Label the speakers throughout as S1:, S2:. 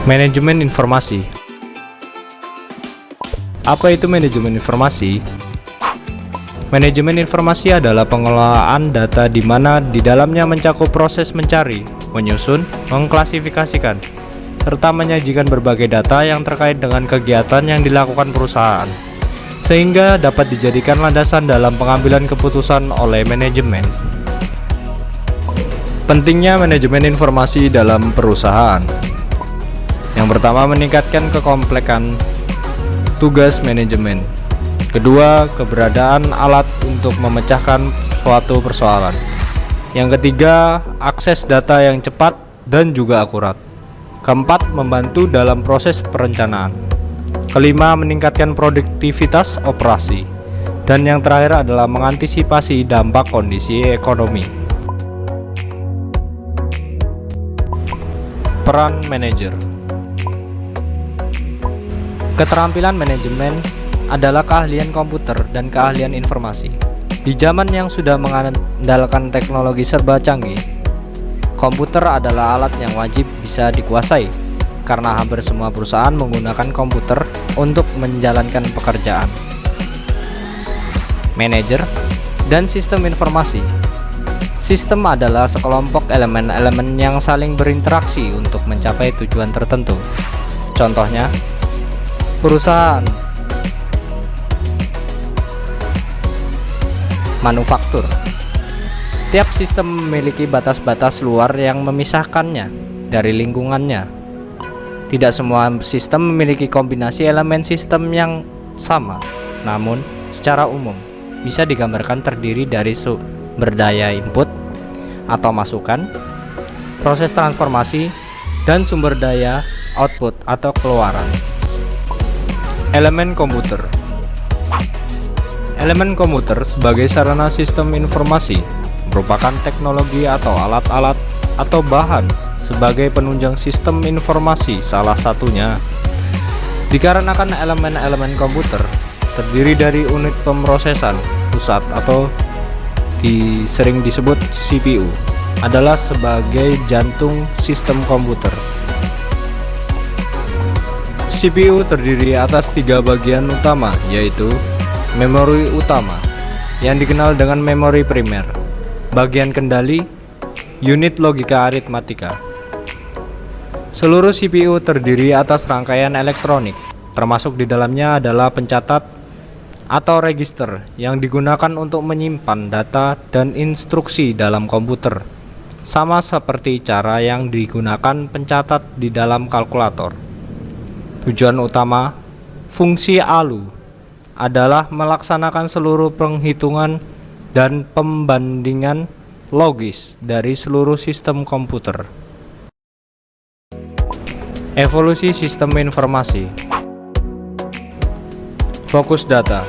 S1: Manajemen informasi. Apa itu manajemen informasi? Manajemen informasi adalah pengelolaan data di mana di dalamnya mencakup proses mencari, menyusun, mengklasifikasikan, serta menyajikan berbagai data yang terkait dengan kegiatan yang dilakukan perusahaan, sehingga dapat dijadikan landasan dalam pengambilan keputusan oleh manajemen. Pentingnya manajemen informasi dalam perusahaan. Yang pertama, meningkatkan kekomplekan tugas manajemen. Kedua, keberadaan alat untuk memecahkan suatu persoalan. Yang ketiga, akses data yang cepat dan juga akurat. Keempat, membantu dalam proses perencanaan. Kelima, meningkatkan produktivitas operasi. Dan yang terakhir adalah mengantisipasi dampak kondisi ekonomi. Peran manajer. Keterampilan manajemen adalah keahlian komputer dan keahlian informasi. Di zaman yang sudah mengandalkan teknologi serba canggih, komputer adalah alat yang wajib bisa dikuasai karena hampir semua perusahaan menggunakan komputer untuk menjalankan pekerjaan. Manajer dan sistem informasi. Sistem adalah sekelompok elemen-elemen yang saling berinteraksi untuk mencapai tujuan tertentu. Contohnya, perusahaan, manufaktur. Setiap sistem memiliki batas-batas luar yang memisahkannya dari lingkungannya. Tidak semua sistem memiliki kombinasi elemen sistem yang sama, namun secara umum bisa digambarkan terdiri dari sumber daya input atau masukan, proses transformasi, dan sumber daya output atau keluaran. Elemen komputer. Elemen komputer sebagai sarana sistem informasi merupakan teknologi atau alat-alat atau bahan sebagai penunjang sistem informasi, salah satunya. Dikarenakan elemen-elemen komputer terdiri dari unit pemrosesan pusat atau sering disebut CPU, adalah sebagai jantung sistem komputer. CPU terdiri atas 3 bagian utama, yaitu memori utama yang dikenal dengan memori primer, bagian kendali, unit logika aritmatika. Seluruh CPU terdiri atas rangkaian elektronik, termasuk di dalamnya adalah pencatat atau register yang digunakan untuk menyimpan data dan instruksi dalam komputer, sama seperti cara yang digunakan pencatat di dalam kalkulator. Tujuan utama fungsi ALU adalah melaksanakan seluruh penghitungan dan pembandingan logis dari seluruh sistem komputer. Evolusi sistem informasi. Fokus data.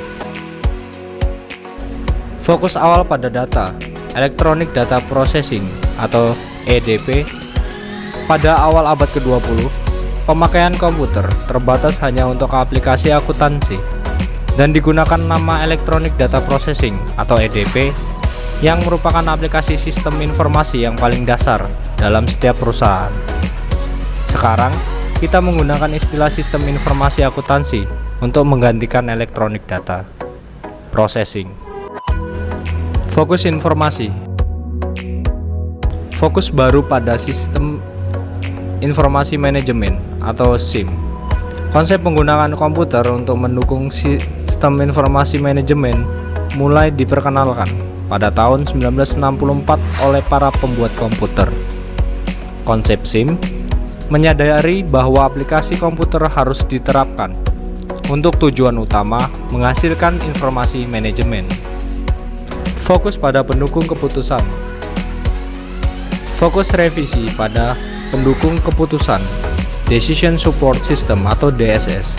S1: Fokus awal pada data, Electronic Data Processing atau EDP. Pada awal abad ke-20, pemakaian komputer terbatas hanya untuk aplikasi akuntansi dan digunakan nama Electronic Data Processing atau EDP yang merupakan aplikasi sistem informasi yang paling dasar dalam setiap perusahaan. Sekarang, kita menggunakan istilah sistem informasi akuntansi untuk menggantikan Electronic Data Processing. Fokus informasi. Fokus baru pada sistem informasi manajemen atau SIM. Konsep penggunaan komputer untuk mendukung sistem informasi manajemen mulai diperkenalkan pada tahun 1964 oleh para pembuat komputer. Konsep SIM menyadari bahwa aplikasi komputer harus diterapkan untuk tujuan utama menghasilkan informasi manajemen. Fokus pada pendukung keputusan. Fokus revisi pada pendukung keputusan, Decision Support System atau DSS.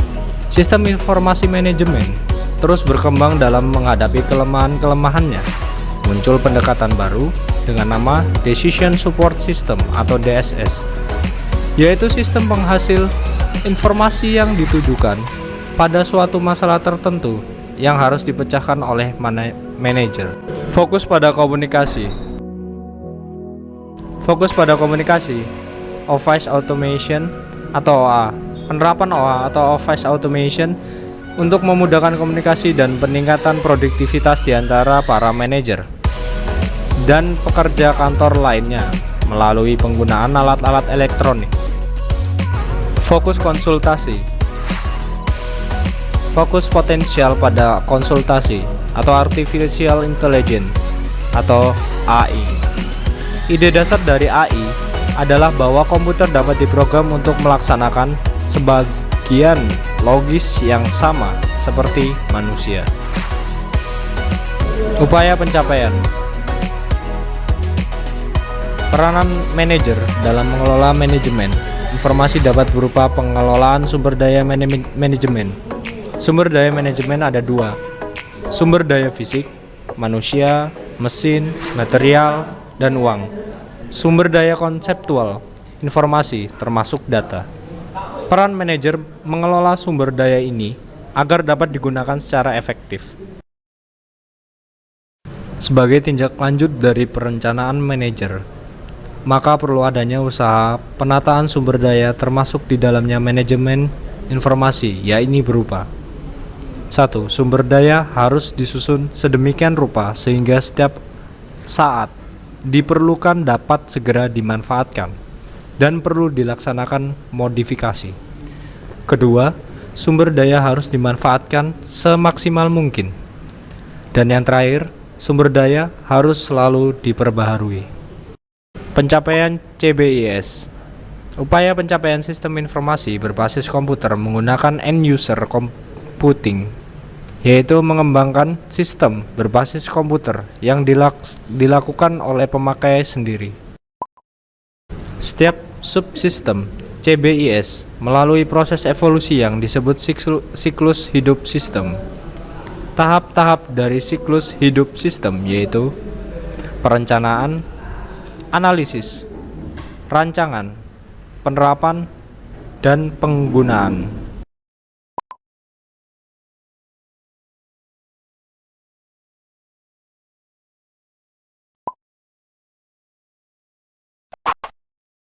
S1: Sistem informasi manajemen terus berkembang dalam menghadapi kelemahan-kelemahannya. Muncul pendekatan baru dengan nama Decision Support System atau DSS, yaitu sistem penghasil informasi yang ditujukan pada suatu masalah tertentu yang harus dipecahkan oleh manajer. Fokus pada komunikasi. Fokus pada komunikasi, Office Automation atau OA. Penerapan OA atau Office Automation untuk memudahkan komunikasi dan peningkatan produktivitas di antara para manajer dan pekerja kantor lainnya melalui penggunaan alat-alat elektronik. Fokus konsultasi. Fokus potensial pada konsultasi atau Artificial Intelligence atau AI. Ide dasar dari AI adalah bahwa komputer dapat diprogram untuk melaksanakan sebagian logis yang sama seperti manusia. Upaya pencapaian. Peranan manajer dalam mengelola manajemen informasi dapat berupa pengelolaan sumber daya manajemen. Sumber daya manajemen ada dua: sumber daya fisik, manusia, mesin, material, dan uang. Sumber daya konseptual, informasi termasuk data. Peran manajer mengelola sumber daya ini agar dapat digunakan secara efektif. Sebagai tindak lanjut dari perencanaan manajer, maka perlu adanya usaha penataan sumber daya termasuk di dalamnya manajemen informasi, yaitu berupa 1. Sumber daya harus disusun sedemikian rupa sehingga setiap saat diperlukan dapat segera dimanfaatkan dan perlu dilaksanakan modifikasi. Kedua, sumber daya harus dimanfaatkan semaksimal mungkin. Dan yang terakhir, sumber daya harus selalu diperbaharui. Pencapaian CBIS. Upaya pencapaian sistem informasi berbasis komputer menggunakan end user computing, yaitu mengembangkan sistem berbasis komputer yang dilakukan oleh pemakai sendiri. Setiap subsistem CBIS melalui proses evolusi yang disebut siklus hidup sistem. Tahap-tahap dari siklus hidup sistem yaitu perencanaan, analisis, rancangan, penerapan, dan penggunaan.